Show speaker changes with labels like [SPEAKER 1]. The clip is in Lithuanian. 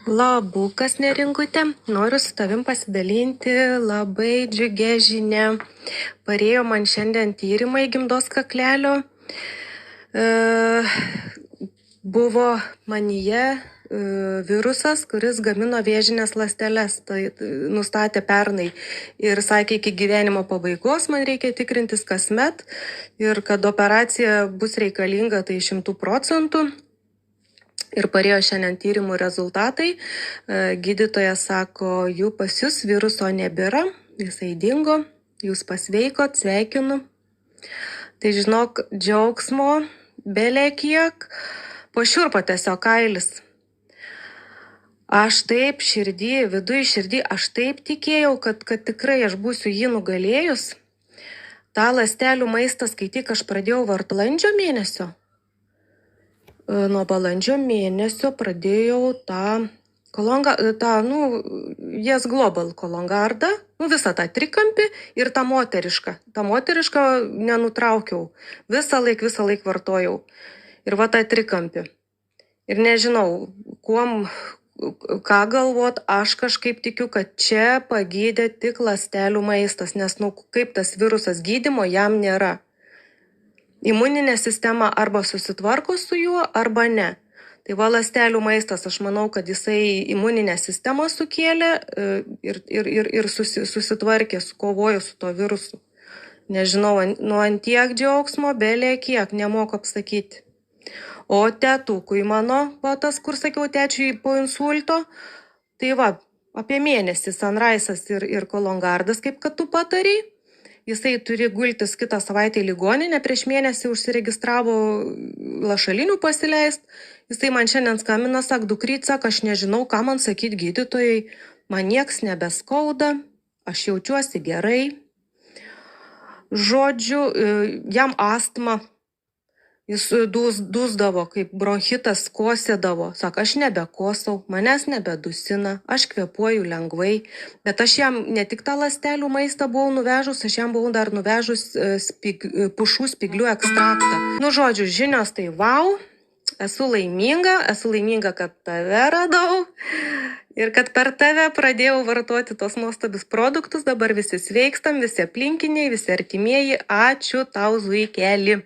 [SPEAKER 1] Labukas Neringutė, noriu su tavim pasidalinti labai džiugia žinia. Parėjo man šiandien tyrimai gimdos kaklelio. Buvo manyje virusas, kuris gamino vėžinės ląsteles. Tai nustatė pernai ir sakė, iki gyvenimo pabaigos man reikia tikrintis kasmet ir kad operacija bus reikalinga tai 100%. Ir parėjo šiandien tyrimų rezultatai. Gydytojas sako, jų pas jūs viruso nebėra, jisai dingo, jūs pasveikot, sveikinu. Tai žinok, džiaugsmo, belė kiek, po šiurpo tiesiog kailis. Aš taip viduj širdį, aš taip tikėjau, kad tikrai aš būsiu jį nugalėjus. Ta ląstelių maistas, kai tik aš pradėjau balandžio mėnesio. Nuo balandžio mėnesio pradėjau Yes Global kolongardą, visą tą trikampį ir tą moterišką. Ta moterišką nenutraukiau, visą laik vartojau. Ir va tą trikampį. Ir nežinau, ką galvot, aš kažkaip tikiu, kad čia pagydė tik ląstelių maistas, nes kaip tas virusas gydymo jam nėra. Imuninė sistema arba susitvarko su juo, arba ne. Tai va ląstelių maistas, aš manau, kad jisai imuninę sistemą sukėlė ir susitvarkė, sukovojo su to virusu. Nežinau, ant tiek džiaugsmo, belė kiek, nemoku apsakyti. O tėtukui mano, tas, kur sakiau tėčiui po insulto, tai va, apie mėnesį Sunrise'as ir kolongardas, kaip kad tu patarai. Jisai turi gultis kitą savaitę į ligoninę, prieš mėnesį užsiregistravo lašalinių pasileist. Jisai man šiandien skambina, sak, dukryt, sak, aš nežinau, ką man sakyti gydytojai, man nieks nebeskauda, aš jaučiuosi gerai. Žodžiu, jam astma, jis dūsdavo, kaip bronchitas kosėdavo. Sako, aš nebekosau, manęs nebedusina, aš kvėpuoju lengvai. Bet aš jam ne tik tą ląstelių maistą buvau nuvežus, aš jam buvau dar nuvežus pušų spyglių ekstraktą. Žodžiu, žinios tai vau, esu laiminga, kad tave radau. Ir kad per tave pradėjau vartoti tos nuostabius produktus, dabar visi sveikstam, visi aplinkiniai, visi artimieji. Ačiū tau, zuikeli.